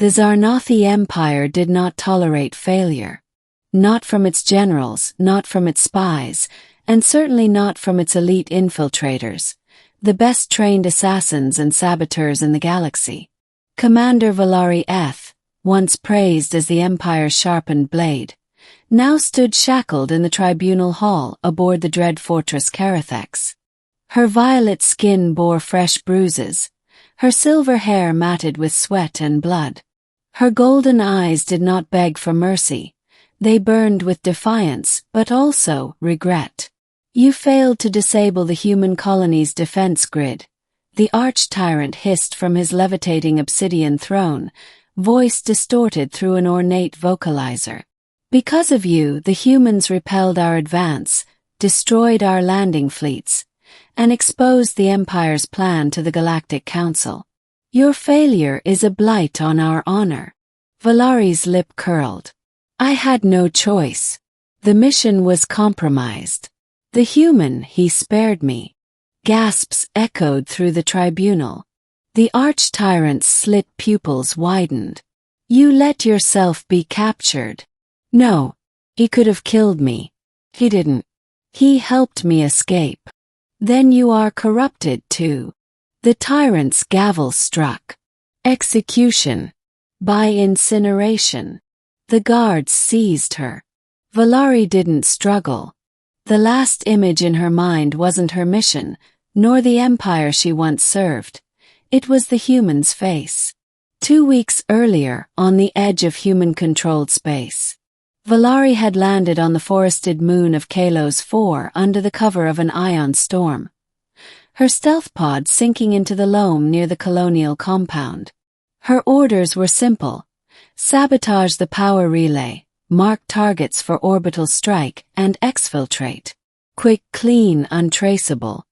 The Zarnathi Empire did not tolerate failure. Not from its generals, not from its spies, and certainly not from its elite infiltrators, the best trained assassins and saboteurs in the galaxy. Commander Valari Eth, once praised as the Empire's sharpened blade, now stood shackled in the tribunal hall aboard the dread fortress Carathex. Her violet skin bore fresh bruises, her silver hair matted with sweat and blood. Her golden eyes did not beg for mercy. They burned with defiance, but also regret. You failed to disable the human colony's defense grid, the arch-tyrant hissed from his levitating obsidian throne, voice distorted through an ornate vocalizer. Because of you, the humans repelled our advance, destroyed our landing fleets, and exposed the Empire's plan to the Galactic Council. Your failure is a blight on our honor. Valari's lip curled. I had no choice. The mission was compromised. The human he spared me. Gasps echoed through the tribunal. The arch-tyrant's slit pupils widened. You let yourself be captured. No, he could have killed me. He didn't. He helped me escape. Then you are corrupted too. The tyrant's gavel struck. Execution. By incineration. The guards seized her. Valari didn't struggle. The last image in her mind wasn't her mission, nor the empire she once served. It was the human's face. 2 weeks earlier, on the edge of human-controlled space, Valari had landed on the forested moon of Kalos 4 under the cover of an ion storm. Her stealth pod sinking into the loam near the colonial compound. Her orders were simple. Sabotage the power relay, mark targets for orbital strike, and exfiltrate. Quick, clean, untraceable.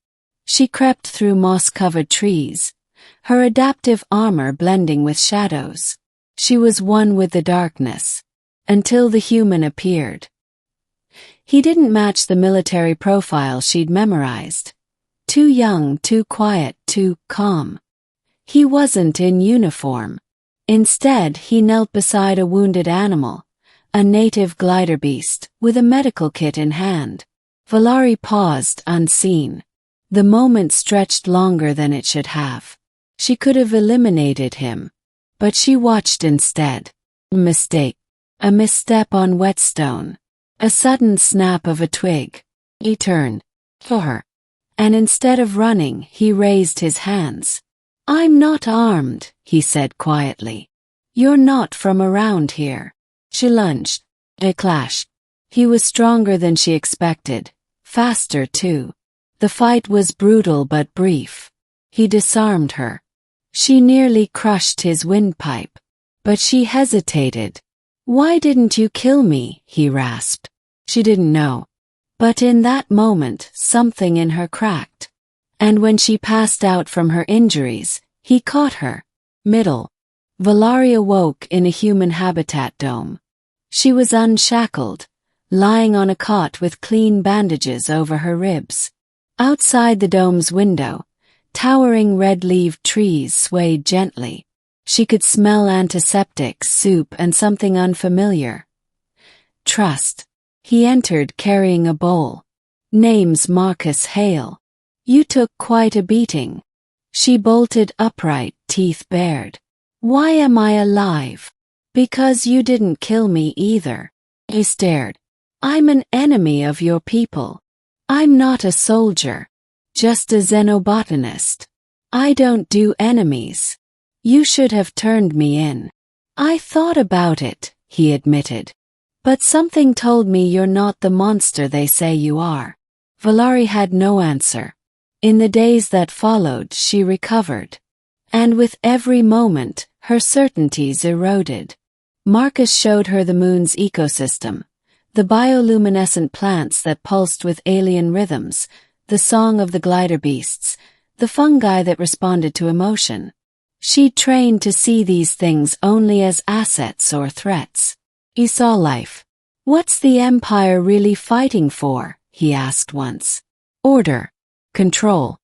She crept through moss-covered trees, her adaptive armor blending with shadows. She was one with the darkness. Until the human appeared. He didn't match the military profile she'd memorized. Too young, too quiet, too calm. He wasn't in uniform. Instead, he knelt beside a wounded animal, a native glider beast, with a medical kit in hand. Valari paused, unseen. The moment stretched longer than it should have. She could have eliminated him, but she watched instead. A mistake. A misstep on whetstone. A sudden snap of a twig. He turned. For her. And instead of running, he raised his hands. I'm not armed, he said quietly. You're not from around here. She lunged. A clash. He was stronger than she expected. Faster, too. The fight was brutal but brief. He disarmed her. She nearly crushed his windpipe. But she hesitated. Why didn't you kill me? He rasped. She didn't know. But in that moment, something in her cracked. And when she passed out from her injuries, he caught her. Middle. Valari awoke in a human habitat dome. She was unshackled, lying on a cot with clean bandages over her ribs. Outside the dome's window, towering red-leaved trees swayed gently. She could smell antiseptic, soup, and something unfamiliar. Trust. He entered carrying a bowl. Name's Marcus Hale. You took quite a beating. She bolted upright, teeth bared. Why am I alive? Because you didn't kill me either. He stared. I'm an enemy of your people. I'm not a soldier. Just a xenobotanist. I don't do enemies. You should have turned me in. I thought about it, he admitted. But something told me you're not the monster they say you are. Valari had no answer. In the days that followed, she recovered. And with every moment, her certainties eroded. Marcus showed her the moon's ecosystem, the bioluminescent plants that pulsed with alien rhythms, the song of the glider beasts, the fungi that responded to emotion. She trained to see these things only as assets or threats. He saw life. What's the Empire really fighting for? He asked once. Order. Control.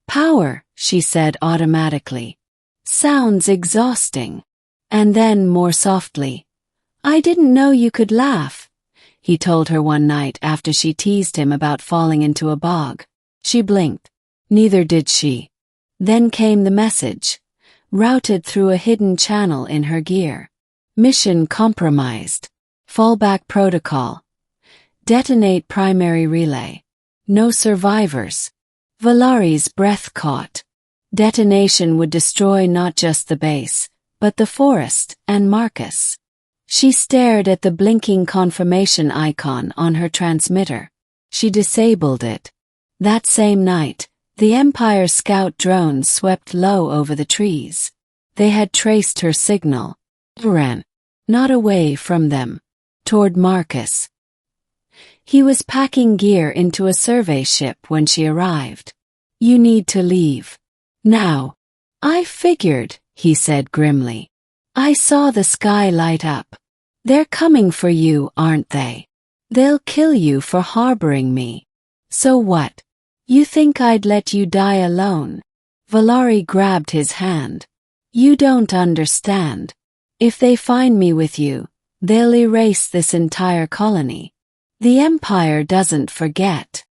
Power, she said automatically. Sounds exhausting. And then, more softly, "I didn't know you could laugh," he told her one night after she teased him about falling into a bog. She blinked. Neither did she. Then came the message, routed through a hidden channel in her gear. Mission compromised. Fallback protocol. Detonate primary relay. No survivors. Valari's breath caught. Detonation would destroy not just the base, but the forest and Marcus. She stared at the blinking confirmation icon on her transmitter. She disabled it. That same night, the Empire's scout drones swept low over the trees. They had traced her signal. Ran. Not away from them. Toward Marcus. He was packing gear into a survey ship when she arrived. "You need to leave. Now." "I figured," he said grimly. "I saw the sky light up. They're coming for you, aren't they? They'll kill you for harboring me. So what? You think I'd let you die alone?" Valari grabbed his hand. "You don't understand. If they find me with you, they'll erase this entire colony. The Empire doesn't forget."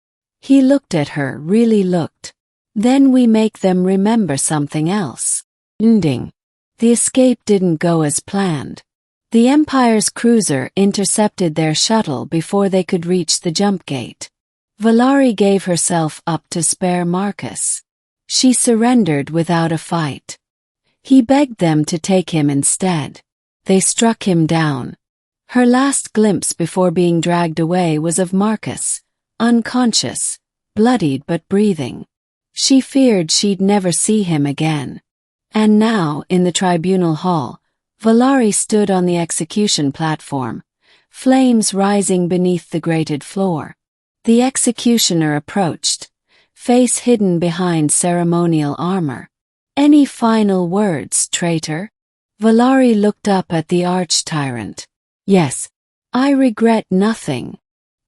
He looked at her, really looked. "Then we make them remember something else." Ending. The escape didn't go as planned. The Empire's cruiser intercepted their shuttle before they could reach the jump gate. Valari gave herself up to spare Marcus. She surrendered without a fight. He begged them to take him instead. They struck him down. Her last glimpse before being dragged away was of Marcus, unconscious, bloodied but breathing. She feared she'd never see him again. And now, in the tribunal hall, Valari stood on the execution platform, flames rising beneath the grated floor. The executioner approached, face hidden behind ceremonial armor. "Any final words, traitor?" Valari looked up at the arch-tyrant. "Yes, I regret nothing."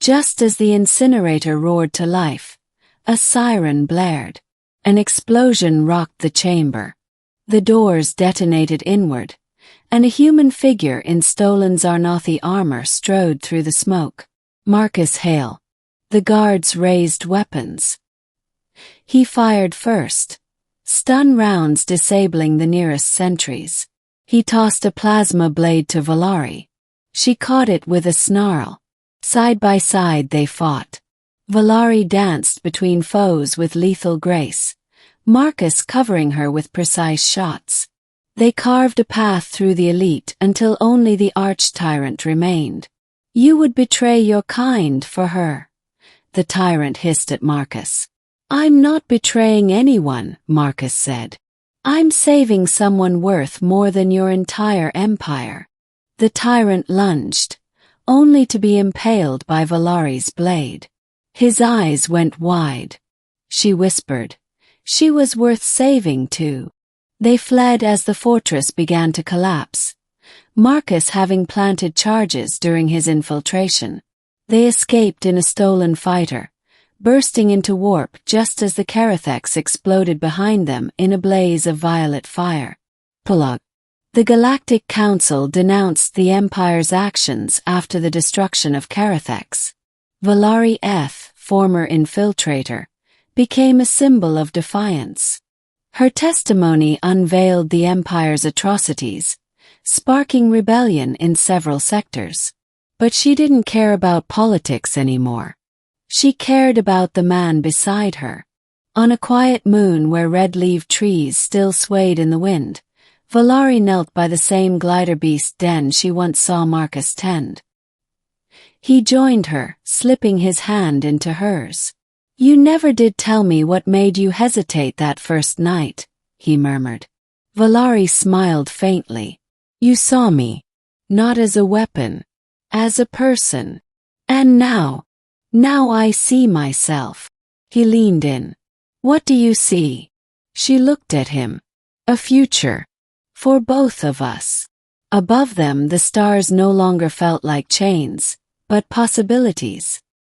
Just as the incinerator roared to life, a siren blared. An explosion rocked the chamber. The doors detonated inward, and a human figure in stolen Zarnathi armor strode through the smoke. Marcus Hale. The guards raised weapons. He fired first, stun rounds disabling the nearest sentries. He tossed a plasma blade to Valari. She caught it with a snarl. Side by side they fought. Valari danced between foes with lethal grace, Marcus covering her with precise shots. They carved a path through the elite until only the arch-tyrant remained. "You would betray your kind for her," the tyrant hissed at Marcus. "I'm not betraying anyone," Marcus said. "I'm saving someone worth more than your entire empire." The tyrant lunged, only to be impaled by Valari's blade. His eyes went wide. She whispered, "She was worth saving too." They fled as the fortress began to collapse, Marcus having planted charges during his infiltration. They escaped in a stolen fighter, bursting into warp just as the Karathex exploded behind them in a blaze of violet fire. Prologue. The Galactic Council denounced the Empire's actions after the destruction of Karathex. Valari F., former infiltrator, became a symbol of defiance. Her testimony unveiled the Empire's atrocities, sparking rebellion in several sectors. But she didn't care about politics anymore. She cared about the man beside her. On a quiet moon where red-leaved trees still swayed in the wind, Valari knelt by the same glider beast den she once saw Marcus tend. He joined her, slipping his hand into hers. "You never did tell me what made you hesitate that first night," he murmured. Valari smiled faintly. "You saw me, not as a weapon, as a person. And now I see myself." He leaned in. "What do you see?" She looked at him. "A future. For both of us." Above them the stars no longer felt like chains, but possibilities.